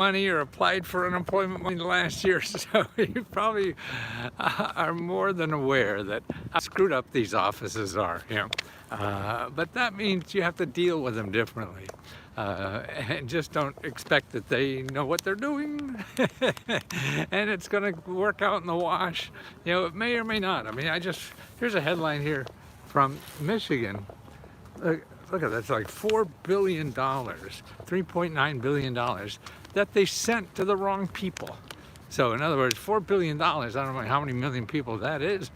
money or applied for unemployment money last year, so you probably are more than aware that how screwed up these offices are. But that means you have to deal with them differently. And just don't expect that they know what they're doing and it's going to work out in the wash. It may or may not. I mean, here's a headline here from Michigan. Look at that, it's like $4 billion, $3.9 billion that they sent to the wrong people. So in other words, $4 billion, I don't know how many million people that is,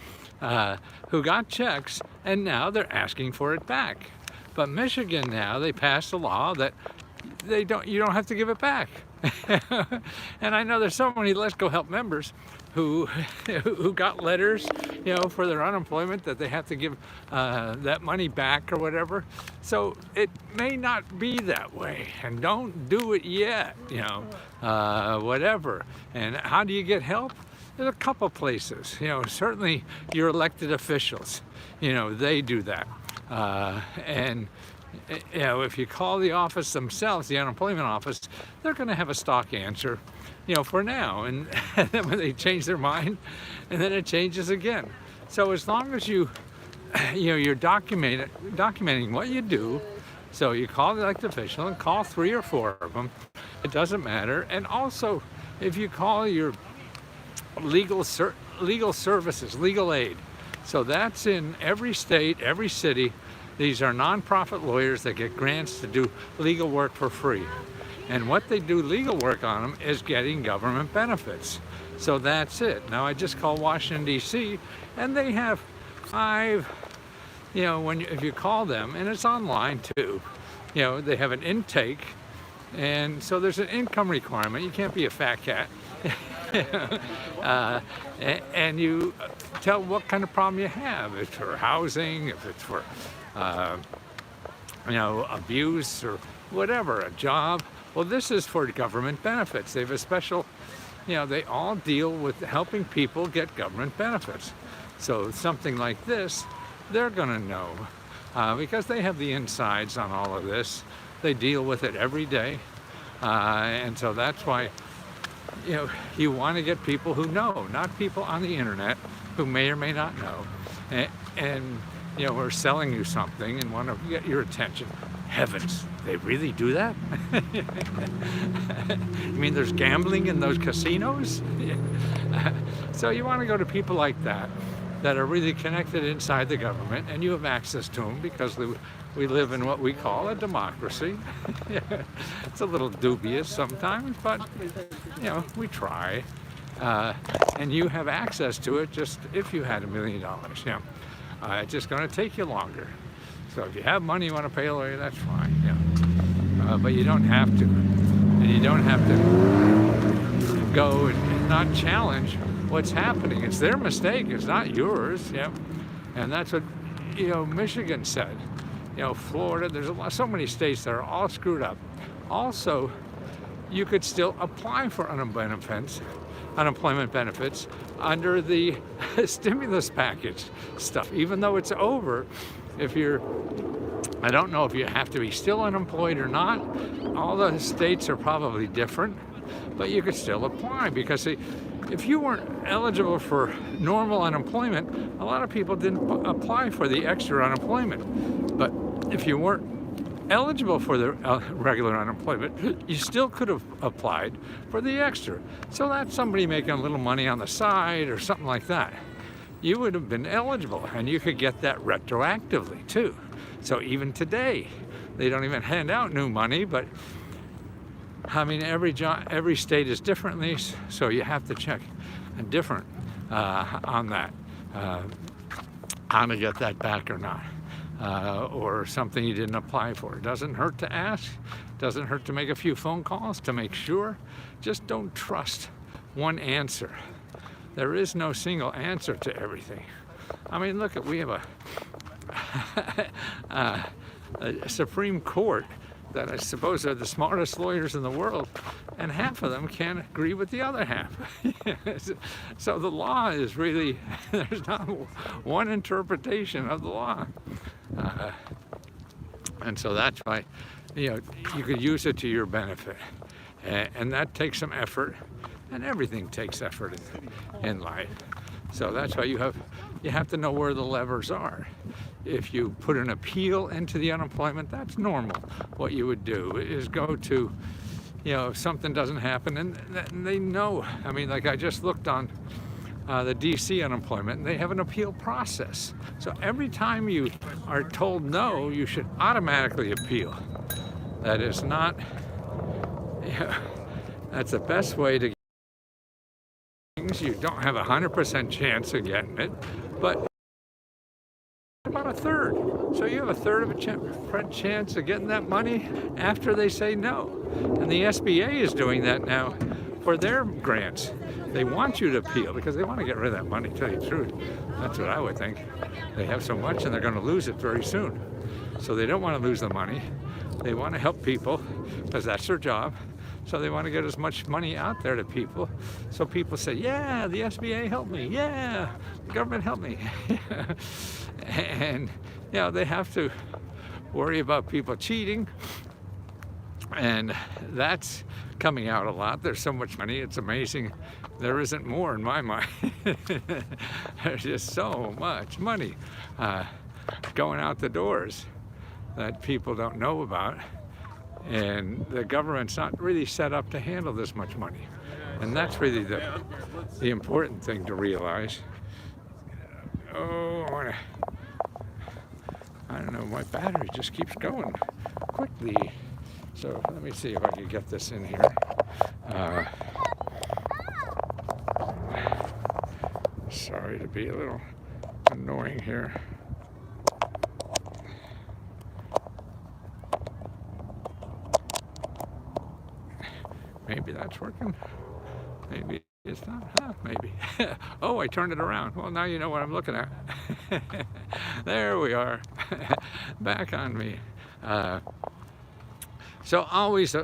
who got checks and now they're asking for it back. But Michigan now, they passed a law that you don't have to give it back. And I know there's so many Let's Go Help members who got letters, for their unemployment that they have to give that money back or whatever. So it may not be that way, and don't do it yet, whatever. And how do you get help? There's a couple places, certainly your elected officials, they do that. And if you call the office themselves, the unemployment office, they're going to have a stock answer, for now. And then when they change their mind, and then it changes again. So as long as you're documenting what you do, so you call the elected official and call 3 or 4 of them, it doesn't matter. And also, if you call your legal services, legal aid, so that's in every state, every city. These are nonprofit lawyers that get grants to do legal work for free. And what they do legal work on them is getting government benefits. So that's it. Now I just called Washington, D.C., and they have 5, if you call them, and it's online too, they have an intake. And so there's an income requirement. You can't be a fat cat. And you tell what kind of problem you have. If it's for housing, if it's for, abuse or whatever, a job. Well, this is for government benefits. They have a special, they all deal with helping people get government benefits. So something like this, they're going to know because they have the insides on all of this. They deal with it every day. And so that's why, you want to get people who know, not people on the internet who may or may not know. And we're selling you something and want to get your attention. Heavens, they really do that? You mean there's gambling in those casinos? So you want to go to people like that are really connected inside the government, and you have access to them because we live in what we call a democracy. It's a little dubious sometimes, but we try. And you have access to it just if you had $1 million. It's just going to take you longer. So if you have money you want to pay a lawyer, that's fine. But you don't have to. And you don't have to go and not challenge what's happening. It's their mistake. It's not yours. And that's what Michigan said. Florida. There's so many states that are all screwed up. Also, you could still apply for unemployment benefits under the stimulus package stuff, even though it's over. I don't know if you have to be still unemployed or not. All the states are probably different, but you could still apply because if you weren't eligible for normal unemployment, a lot of people didn't apply for the extra unemployment. But if you weren't eligible for the regular unemployment, you still could have applied for the extra. So that's somebody making a little money on the side or something like that. You would have been eligible, and you could get that retroactively too. So even today, they don't even hand out new money, but I mean, every state is differently, so you have to check different on that, how to get that back or not. Or something you didn't apply for. It doesn't hurt to ask. Doesn't hurt to make a few phone calls to make sure. Just don't trust one answer. There is no single answer to everything. I mean, we have a Supreme Court that I suppose are the smartest lawyers in the world, and half of them can't agree with the other half. So the law is really, there's not one interpretation of the law. And so that's why, you could use it to your benefit. And that takes some effort, and everything takes effort in life. So that's why you have to know where the levers are. If you put an appeal into the unemployment, that's normal. What you would do is go to, if something doesn't happen, and they know. I mean, like I just looked on the DC unemployment, and they have an appeal process. So every time you are told no, you should automatically appeal. That is not, that's the best way to get things. You don't have 100% chance of getting it, but about a third. So you have a third of a chance of getting that money after they say no. And the SBA is doing that now for their grants. They want you to appeal because they want to get rid of that money, to tell you the truth. That's what I would think. They have so much and they're going to lose it very soon. So they don't want to lose the money. They want to help people because that's their job. So they want to get as much money out there to people. So people say, yeah, the SBA helped me. Yeah, the government helped me. And, they have to worry about people cheating. And that's coming out a lot. There's so much money. It's amazing. There isn't more in my mind. There's just so much money going out the doors that people don't know about. And the government's not really set up to handle this much money. And that's really the important thing to realize. Oh, I don't know, my battery just keeps going quickly. So let me see if I can get this in here. Sorry to be a little annoying here. Maybe that's working. Maybe it's not. Maybe. Oh, I turned it around. Well, now you know what I'm looking at. There we are. Back on me. So always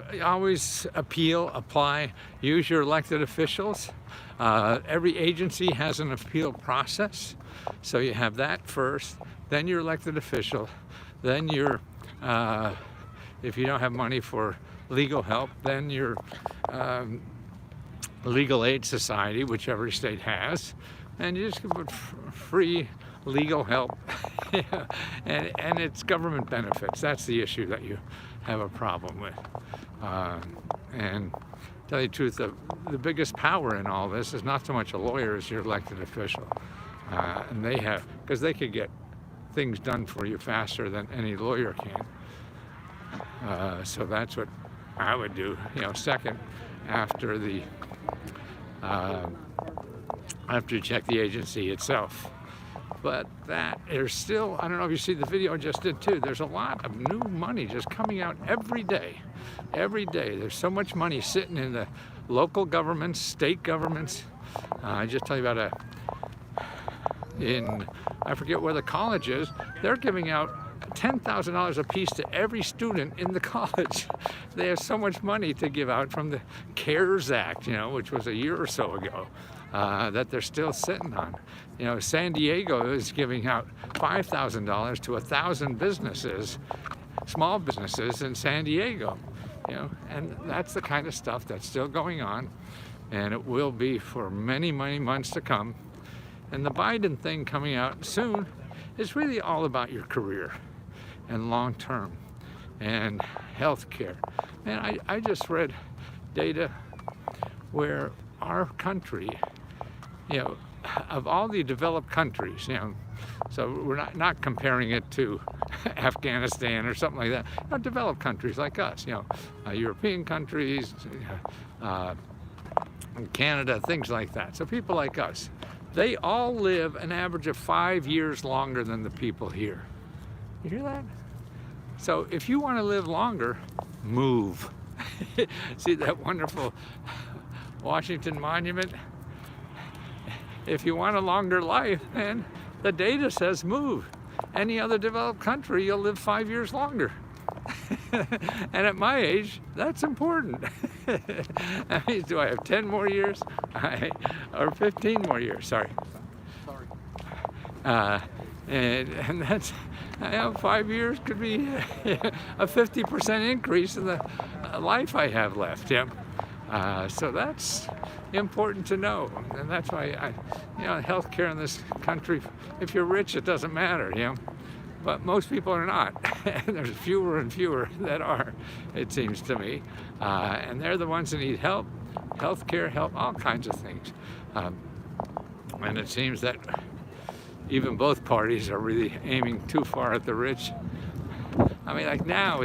appeal, apply, use your elected officials. Every agency has an appeal process. So you have that first, then your elected official, then your, if you don't have money for legal help, then your legal aid society, which every state has, and you just put free legal help. and it's government benefits. That's the issue that you have a problem with. And to tell you the truth, the biggest power in all this is not so much a lawyer as your elected official. And they have, because they could get things done for you faster than any lawyer can. So that's what I would do, second after after you check the agency itself. But there's still, I don't know if you see the video I just did too, there's a lot of new money just coming out every day. Every day. There's so much money sitting in the local governments, state governments. I just tell you about I forget where the college is, they're giving out $10,000 a piece to every student in the college. They have so much money to give out from the CARES Act, which was a year or so ago, that they're still sitting on. San Diego is giving out $5,000 to 1,000 businesses, small businesses in San Diego, and that's the kind of stuff that's still going on, and it will be for many, many months to come. And the Biden thing coming out soon is really all about your career and long term and health care. And I just read data where our country, of all the developed countries, so we're not comparing it to Afghanistan or something like that. Developed countries like us, European countries, Canada, things like that. So people like us, they all live an average of 5 years longer than the people here. You hear that? So if you want to live longer, move. See that wonderful Washington Monument? If you want a longer life, man, the data says move. Any other developed country, you'll live 5 years longer. And at my age, that's important. That means, do I have 10 more years? Or 15 more years, sorry. And that's, 5 years could be a 50% increase in the life I have left, So that's important to know, and that's why healthcare in this country, if you're rich, it doesn't matter, but most people are not, and there's fewer and fewer that are, it seems to me, and they're the ones that need help, healthcare, help, all kinds of things, and it seems that even both parties are really aiming too far at the rich. I mean, like now,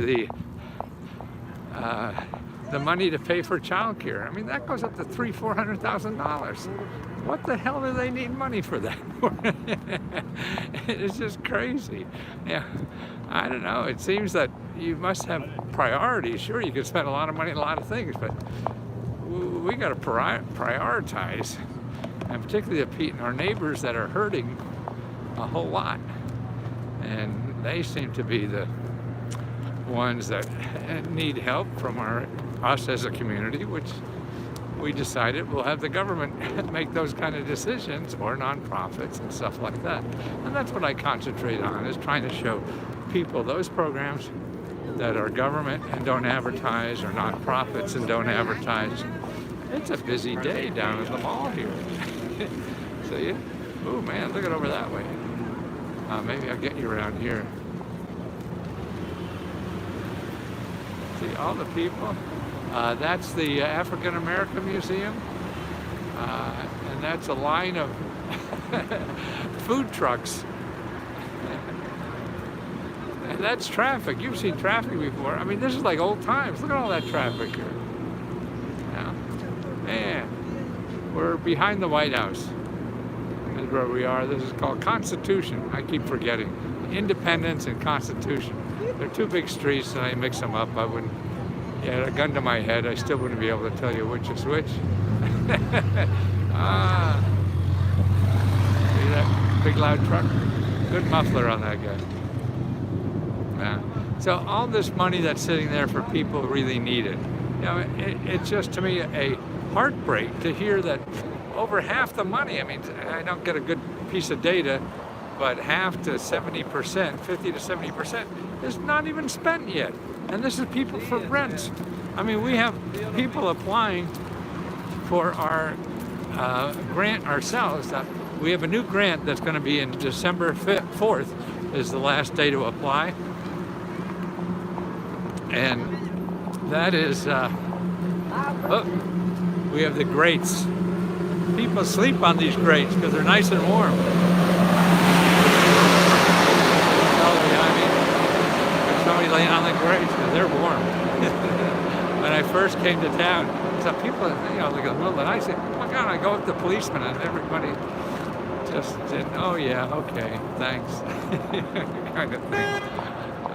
the money to pay for childcare, I mean, that goes up to $300,000-$400,000. What the hell do they need money for that for? It's just crazy. Yeah, I don't know. It seems that you must have priorities. Sure, you could spend a lot of money on a lot of things, but we got to prioritize, and particularly our neighbors that are hurting a whole lot, and they seem to be the ones that need help from us as a community, which we decided we'll have the government make those kind of decisions, or nonprofits and stuff like that. And that's what I concentrate on, is trying to show people those programs that are government and don't advertise, or nonprofits and don't advertise. It's a busy day down at the mall here. See ya? Oh man, look at over that way. Maybe I'll get you around here. See all the people. That's the African American Museum, and that's a line of food trucks. And that's traffic. You've seen traffic before. I mean, this is like old times. Look at all that traffic here. Yeah. Man, we're behind the White House. Is where we are. This is called Constitution. I keep forgetting. Independence and Constitution. They're two big streets, and I mix them up. I wouldn't. Yeah, a gun to my head, I still wouldn't be able to tell you which is which. See that big loud truck? Good muffler on that guy. Yeah. So all this money that's sitting there for people who really need it. It's just, to me, a heartbreak to hear that over half the money, I mean, I don't get a good piece of data, but half to 70%, 50 to 70% is not even spent yet. And this is people for rent. I mean, we have people applying for our grant ourselves. We have a new grant that's going to be in December 4th is the last day to apply. And that is, we have the grates. People sleep on these grates because they're nice and warm. Somebody laying on the grates because they're warm. When I first came to town, some people, like in the middle of the night, say, "Oh my God!" I go with the policeman, and everybody just said, "Oh yeah, okay, thanks," kind of thing.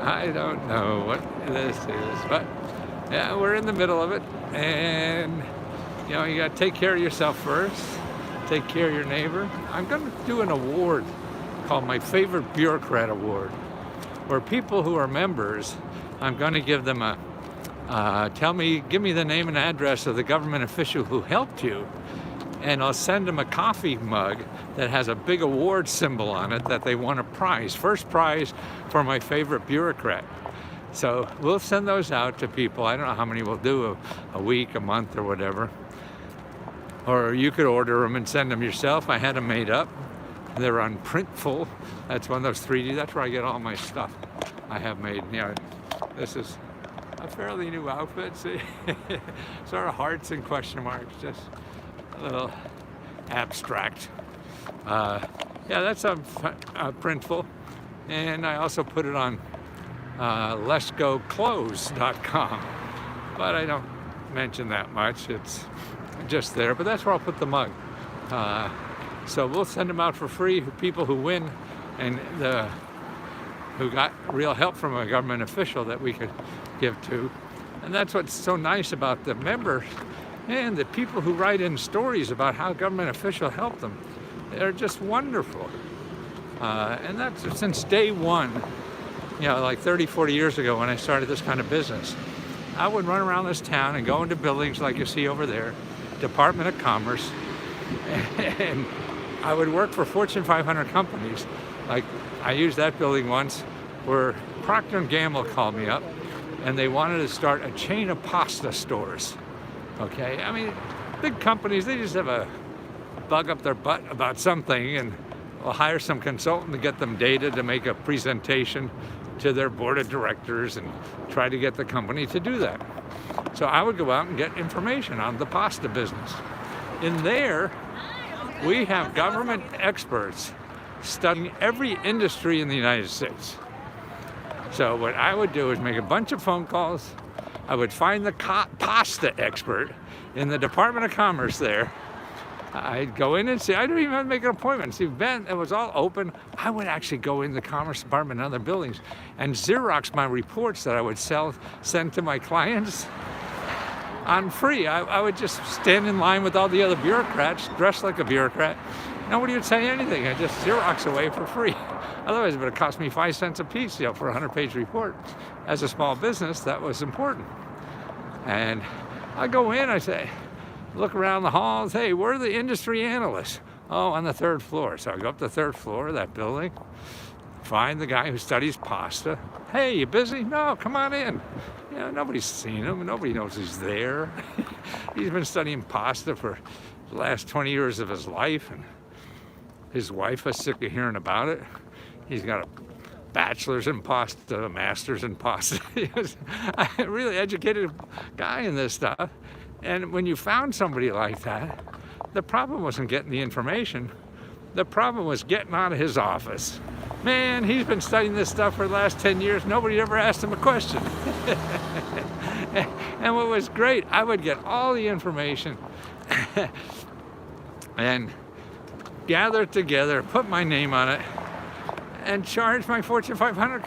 I don't know what this is, but yeah, we're in the middle of it, and you got to take care of yourself first. Take care of your neighbor. I'm going to do an award called my Favorite Bureaucrat Award, where people who are members, I'm going to give them give me the name and address of the government official who helped you, and I'll send them a coffee mug that has a big award symbol on it that they won a prize, first prize for my favorite bureaucrat. So we'll send those out to people. I don't know how many we'll do, a week, a month, or whatever. Or you could order them and send them yourself. I had them made up. They're on Printful. That's one of those 3D. That's where I get all my stuff I have made. This is a fairly new outfit. See, sort of hearts and question marks, just a little abstract. Yeah, that's on Printful, and I also put it on letsgoclothes.com, but I don't mention that much. It's just there, but that's where I'll put the mug. So we'll send them out for free to people who win and who got real help from a government official that we could give to. And that's what's so nice about the members and the people who write in stories about how government official helped them. They're just wonderful. And that's since day one, like 30, 40 years ago when I started this kind of business. I would run around this town and go into buildings like you see over there, Department of Commerce, and I would work for Fortune 500 companies. Like I used that building once where Procter & Gamble called me up and they wanted to start a chain of pasta stores. Okay, I mean, big companies, they just have a bug up their butt about something and will hire some consultant to get them data to make a presentation to their board of directors and try to get the company to do that. So I would go out and get information on the pasta business. In there, we have government experts studying every industry in the United States. So what I would do is make a bunch of phone calls. I would find the pasta expert in the Department of Commerce there. I'd go in and see, I didn't even have to make an appointment. See, Ben, it was all open. I would actually go in the Commerce Department and other buildings and Xerox my reports that I would send to my clients on free. I would just stand in line with all the other bureaucrats, dressed like a bureaucrat. Nobody would say anything. I just Xerox away for free. Otherwise, it would have cost me 5 cents a piece, for a 100-page report. As a small business, that was important. And I go in, I say, look around the halls. Hey, where are the industry analysts? Oh, on the 3rd floor. So I go up the 3rd floor of that building, find the guy who studies pasta. Hey, you busy? No, come on in. Nobody's seen him. Nobody knows he's there. He's been studying pasta for the last 20 years of his life, and his wife is sick of hearing about it. He's got a bachelor's in pasta, a master's in pasta. He's a really educated guy in this stuff. And when you found somebody like that, the problem wasn't getting the information. The problem was getting out of his office. Man, he's been studying this stuff for the last 10 years. Nobody ever asked him a question. And what was great, I would get all the information and gather it together, put my name on it, and charge my Fortune 500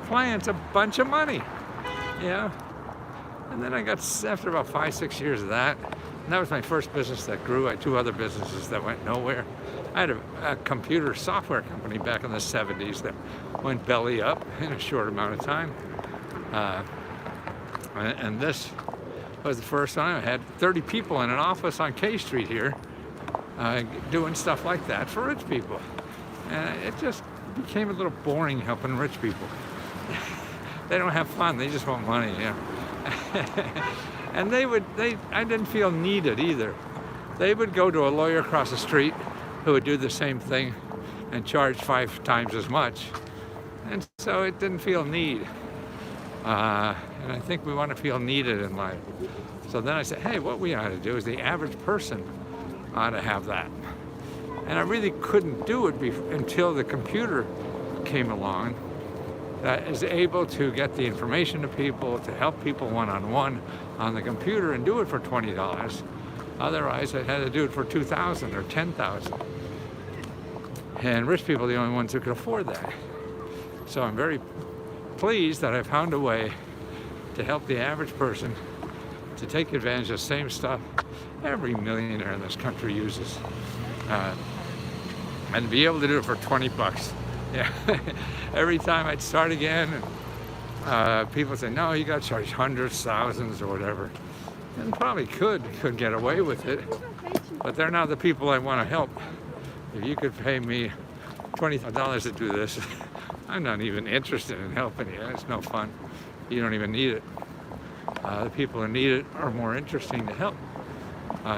clients a bunch of money. And then I got, after about 5-6 years of that, and that was my first business that grew. I had 2 other businesses that went nowhere. I had a computer software company back in the 70s that went belly up in a short amount of time. And this was the first time I had 30 people in an office on K Street here doing stuff like that for rich people. And it just became a little boring helping rich people. They don't have fun, they just want money, And I didn't feel needed either. They would go to a lawyer across the street who would do the same thing and charge 5 times as much. And so it didn't feel need. And I think we want to feel needed in life. So then I said, hey, what we ought to do is the average person ought to have that. And I really couldn't do it until the computer came along that is able to get the information to people, to help people one-on-one on the computer and do it for $20. Otherwise, I had to do it for $2,000 or $10,000. And rich people are the only ones who could afford that. So I'm very pleased that I found a way to help the average person to take advantage of the same stuff every millionaire in this country uses. And be able to do it for 20 bucks. Yeah. Every time I'd start again, and people say, no, you got to charge hundreds, thousands, or whatever. And probably could get away with it, but they're not the people I want to help. If you could pay me $20 to do this, I'm not even interested in helping you. It's no fun. You don't even need it. The people who need it are more interesting to help.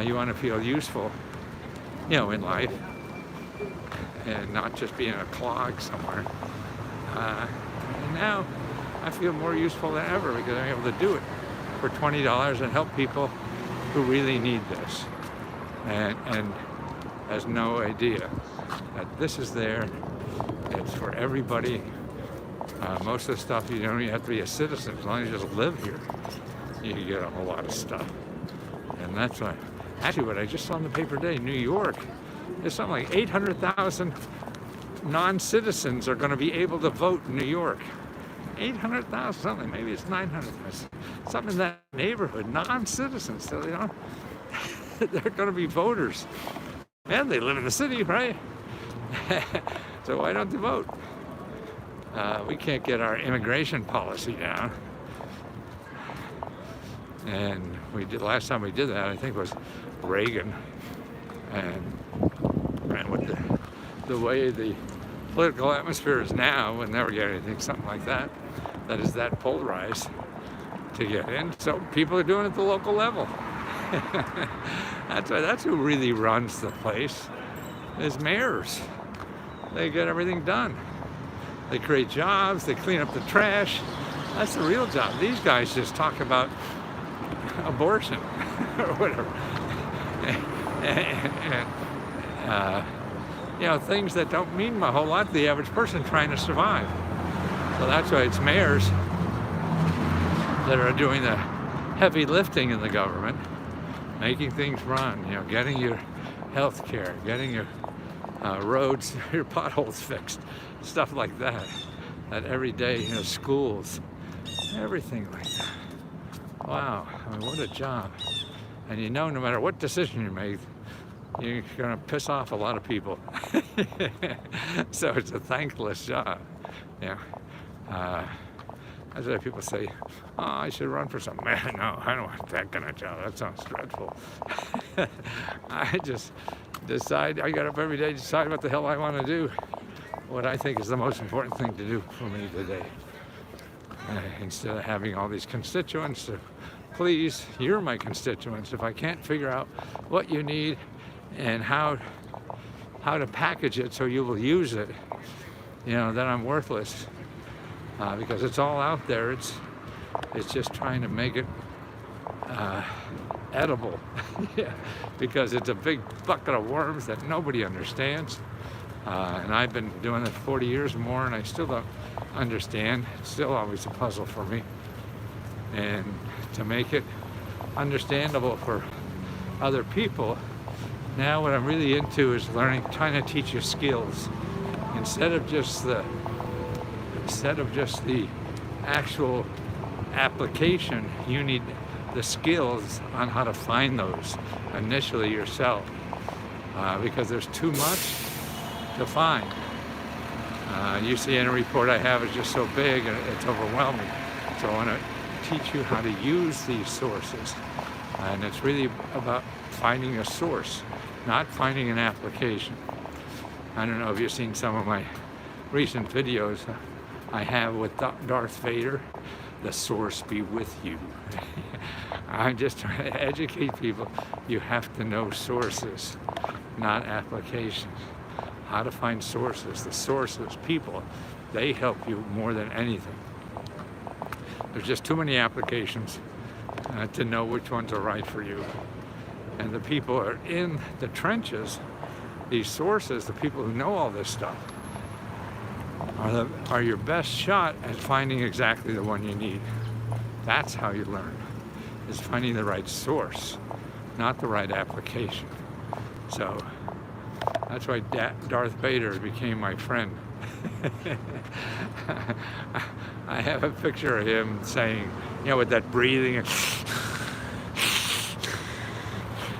You want to feel useful, in life, and not just being a clog somewhere. And now I feel more useful than ever because I'm able to do it for $20 and help people who really need this and has no idea that this is there. It's for everybody. Most of the stuff, you don't even have to be a citizen. As long as you just live here, you can get a whole lot of stuff. And that's actually what I just saw in the paper today. New York, there's something like 800,000 non-citizens are going to be able to vote in New York. 800,000 something, maybe it's 900,000, something in that neighborhood, non-citizens. So they're going to be voters. And they live in the city, right? So why don't they vote? We can't get our immigration policy down. And last time we did that, I think was Reagan. And with the way the political atmosphere is now, we'll never get anything, something like that is that polarized to get in. So people are doing it at the local level. That's who really runs the place, is mayors. They get everything done. They create jobs, they clean up the trash. That's the real job. These guys just talk about abortion or whatever. Things that don't mean a whole lot to the average person trying to survive. So that's why it's mayors that are doing the heavy lifting in the government, making things run, getting your health care, getting your roads, your potholes fixed, stuff like that. That every day, schools, everything like that. Wow, what a job. And no matter what decision you make, you're going to piss off a lot of people. So it's a thankless job. That's why people say, oh, I should run for something. Man, no, I don't want that kind of job. That sounds dreadful. I just decide, I get up every day, decide what the hell I want to do. What I think is the most important thing to do for me today. Instead of having all these constituents to please, you're my constituents. If I can't figure out what you need and how to package it so you will use it, then I'm worthless. Because it's all out there. It's just trying to make it edible. Because it's a big bucket of worms that nobody understands. And I've been doing it 40 years or more, and I still don't understand. It's still always a puzzle for me. And to make it understandable for other people, now what I'm really into is trying to teach you skills. Instead of just the actual application, you need the skills on how to find those initially yourself, because there's too much to find. You see, any report I have is just so big and it's overwhelming. So I want to teach you how to use these sources, and it's really about finding a source, not finding an application. I don't know if you've seen some of my recent videos I have with Darth Vader. The source be with you. I'm just trying to educate people. You have to know sources, not applications. How to find sources. The sources, people, they help you more than anything. There's just too many applications to know which ones are right for you. And the people are in the trenches, these sources, the people who know all this stuff, are your best shot at finding exactly the one you need. That's how you learn, is finding the right source, not the right application. So that's why Darth Vader became my friend. I have a picture of him saying, with that breathing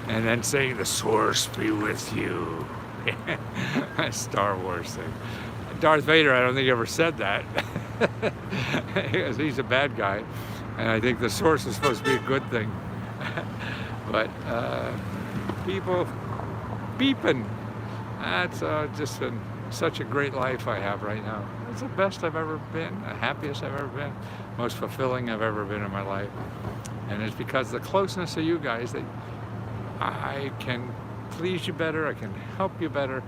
and then saying, the source be with you. A Star Wars thing. Darth Vader, I don't think ever said that. Because he's a bad guy. And I think the source is supposed to be a good thing. But people beeping. That's just been such a great life I have right now. It's the best I've ever been, the happiest I've ever been, most fulfilling I've ever been in my life. And it's because of the closeness of you guys that I can please you better, I can help you better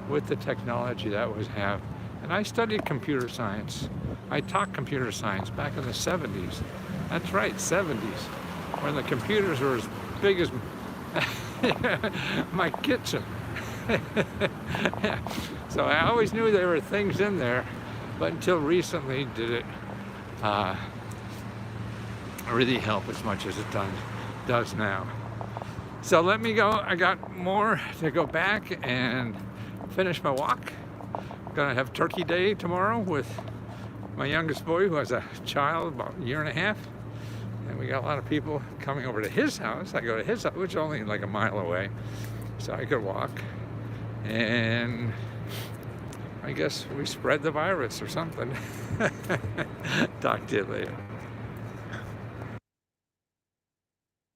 with the technology that we have. And I studied computer science. I taught computer science back in the 70s. That's right, 70s, when the computers were as big as my kitchen. So I always knew there were things in there, but until recently did it really help as much as it does now. So let me go. I got more to go back and finish my walk. Gonna have Turkey Day tomorrow with my youngest boy, who has a child about a year and a half. And we got a lot of people coming over to his house. I go to his house, which is only like a mile away, so I could walk. And I guess we spread the virus or something. Talk to you later.